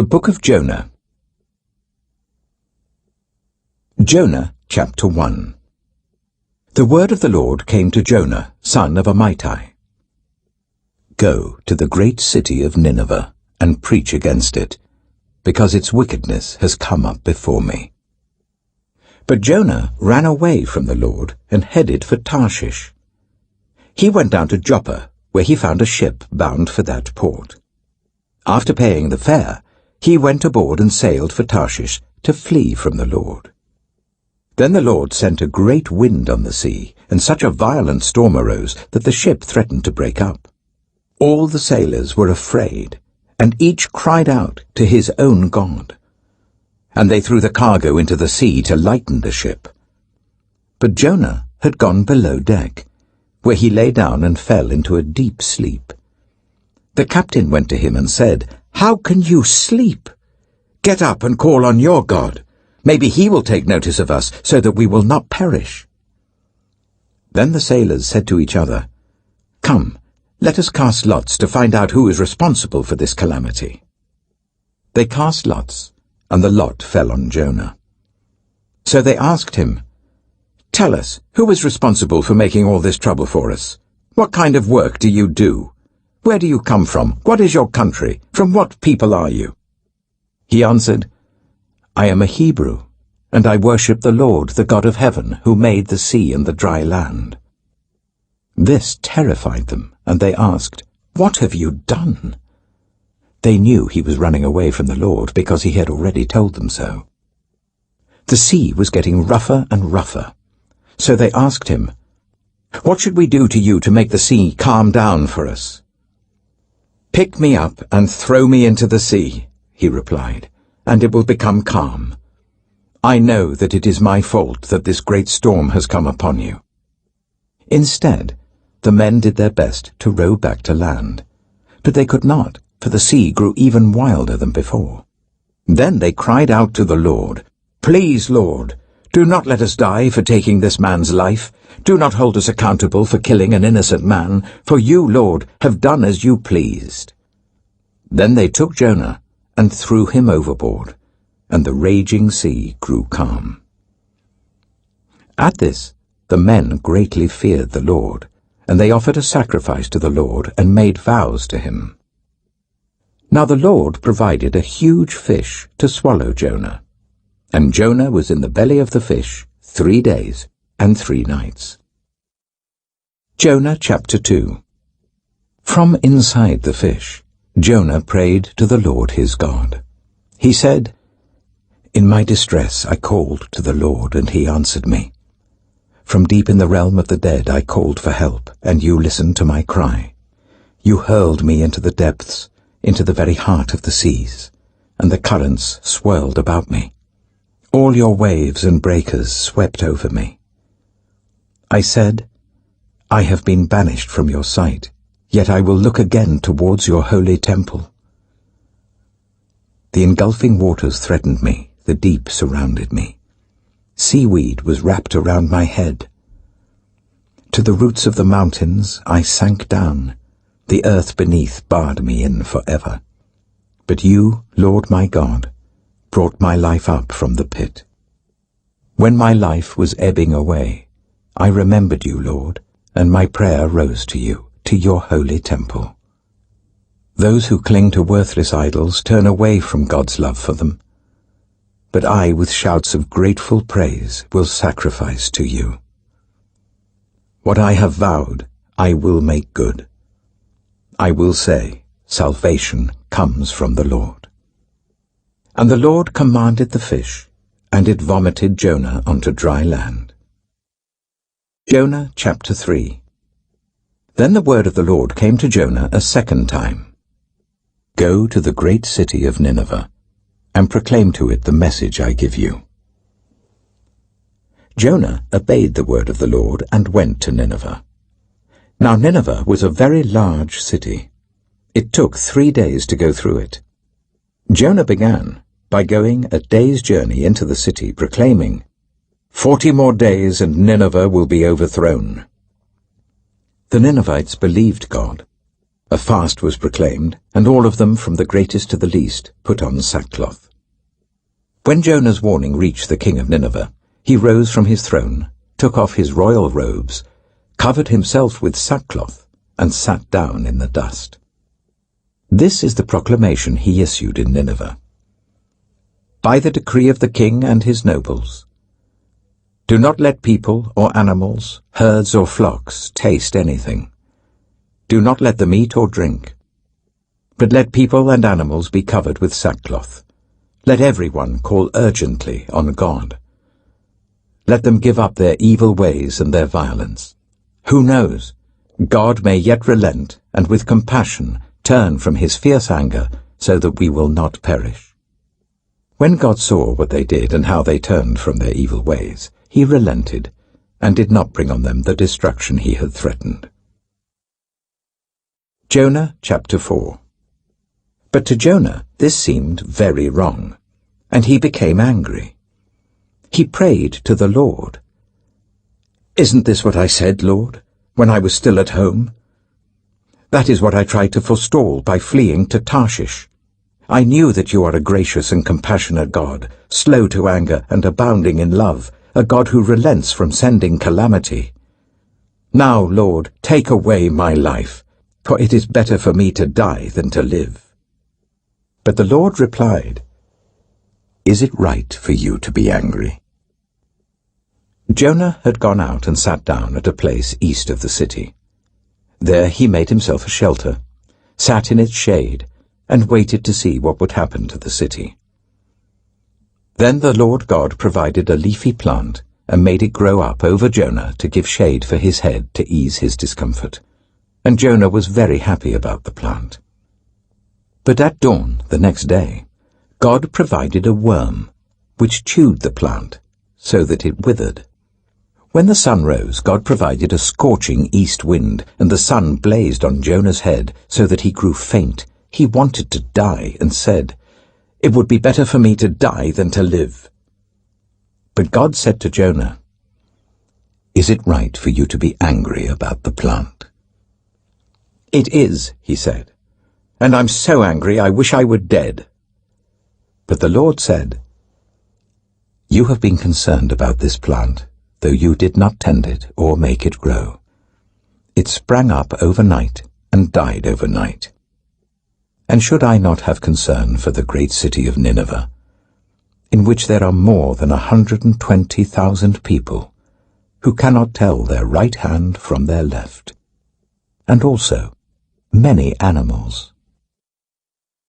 The Book of Jonah. Jonah, chapter 1. The word of the Lord came to Jonah, son of Amittai. Go to the great city of Nineveh, and preach against it, because its wickedness has come up before me. But Jonah ran away from the Lord and headed for Tarshish. He went down to Joppa, where he found a ship bound for that port. After paying the fare, he went aboard and sailed for Tarshish to flee from the Lord. Then the Lord sent a great wind on the sea, and such a violent storm arose that the ship threatened to break up. All the sailors were afraid, and each cried out to his own god. And they threw the cargo into the sea to lighten the ship. But Jonah had gone below deck, where he lay down and fell into a deep sleep. The captain went to him and said, "How can you sleep? Get up and call on your God. Maybe he will take notice of us, so that we will not perish." Then the sailors said to each other, "Come, let us cast lots to find out who is responsible for this calamity." They cast lots, and the lot fell on Jonah. So they asked him, "Tell us, who is responsible for making all this trouble for us? What kind of work do you do? Where do you come from? What is your country? From what people are you?" He answered, "I am a Hebrew, and I worship the Lord, the God of heaven, who made the sea and the dry land." This terrified them, and they asked, "What have you done?" They knew he was running away from the Lord, because he had already told them so. The sea was getting rougher and rougher, so they asked him, "What should we do to you to make the sea calm down for us?" "Pick me up and throw me into the sea," he replied, "and it will become calm. I know that it is my fault that this great storm has come upon you." Instead, the men did their best to row back to land, but they could not, for the sea grew even wilder than before. Then they cried out to the Lord, "Please, Lord, do not let us die for taking this man's life. Do not hold us accountable for killing an innocent man, for you, Lord, have done as you pleased." Then they took Jonah and threw him overboard, and the raging sea grew calm. At this, the men greatly feared the Lord, and they offered a sacrifice to the Lord and made vows to him. Now the Lord provided a huge fish to swallow Jonah, and Jonah was in the belly of the fish 3 days and 3 nights. Jonah chapter 2. From inside the fish, Jonah prayed to the Lord his God. He said, "In my distress I called to the Lord, and he answered me. From deep in the realm of the dead I called for help, and you listened to my cry. You hurled me into the depths, into the very heart of the seas, and the currents swirled about me. All your waves and breakers swept over me. I said, I have been banished from your sight, yet I will look again towards your holy temple. The engulfing waters threatened me, the deep surrounded me. Seaweed was wrapped around my head. To the roots of the mountains I sank down. The earth beneath barred me in forever. But you, Lord my God, brought my life up from the pit. When my life was ebbing away, I remembered you, Lord, and my prayer rose to you, to your holy temple. Those who cling to worthless idols turn away from God's love for them. But I, with shouts of grateful praise, will sacrifice to you. What I have vowed, I will make good. I will say, salvation comes from the Lord. And the Lord commanded the fish, and it vomited Jonah onto dry land. Jonah chapter 3. Then the word of the Lord came to Jonah a second time. Go to the great city of Nineveh, and proclaim to it the message I give you. Jonah obeyed the word of the Lord and went to Nineveh. Now Nineveh was a very large city. It took 3 days to go through it. Jonah began by going a day's journey into the city, proclaiming, 40 more days and Nineveh will be overthrown. The Ninevites believed God. A fast was proclaimed, and all of them, from the greatest to the least, put on sackcloth. When Jonah's warning reached the king of Nineveh, he rose from his throne, took off his royal robes, covered himself with sackcloth, and sat down in the dust. This is the proclamation he issued in Nineveh. By the decree of the king and his nobles, do not let people or animals, herds or flocks taste anything. Do not let them eat or drink. But let people and animals be covered with sackcloth. Let everyone call urgently on God. Let them give up their evil ways and their violence. Who knows? God may yet relent and with compassion turn from his fierce anger so that we will not perish. When God saw what they did and how they turned from their evil ways, he relented and did not bring on them the destruction he had threatened. Jonah chapter 4. But to Jonah this seemed very wrong, and he became angry. He prayed to the Lord. "Isn't this what I said, Lord, when I was still at home? That is what I tried to forestall by fleeing to Tarshish. I knew that you are a gracious and compassionate God, slow to anger and abounding in love, a God who relents from sending calamity. Now, Lord, take away my life, for it is better for me to die than to live." But the Lord replied, "Is it right for you to be angry?" Jonah had gone out and sat down at a place east of the city. There he made himself a shelter, sat in its shade, and waited to see what would happen to the city. Then the Lord God provided a leafy plant and made it grow up over Jonah to give shade for his head to ease his discomfort. And Jonah was very happy about the plant. But at dawn the next day, God provided a worm, which chewed the plant, so that it withered. When the sun rose, God provided a scorching east wind, and the sun blazed on Jonah's head, so that he grew faint. He wanted to die, and said, "It would be better for me to die than to live." But God said to Jonah, "Is it right for you to be angry about the plant?" "It is," he said, "and I'm so angry I wish I were dead." But the Lord said, "You have been concerned about this plant, though you did not tend it or make it grow. It sprang up overnight and died overnight. And should I not have concern for the great city of Nineveh, in which there are more than 120,000 people who cannot tell their right hand from their left, and also many animals?"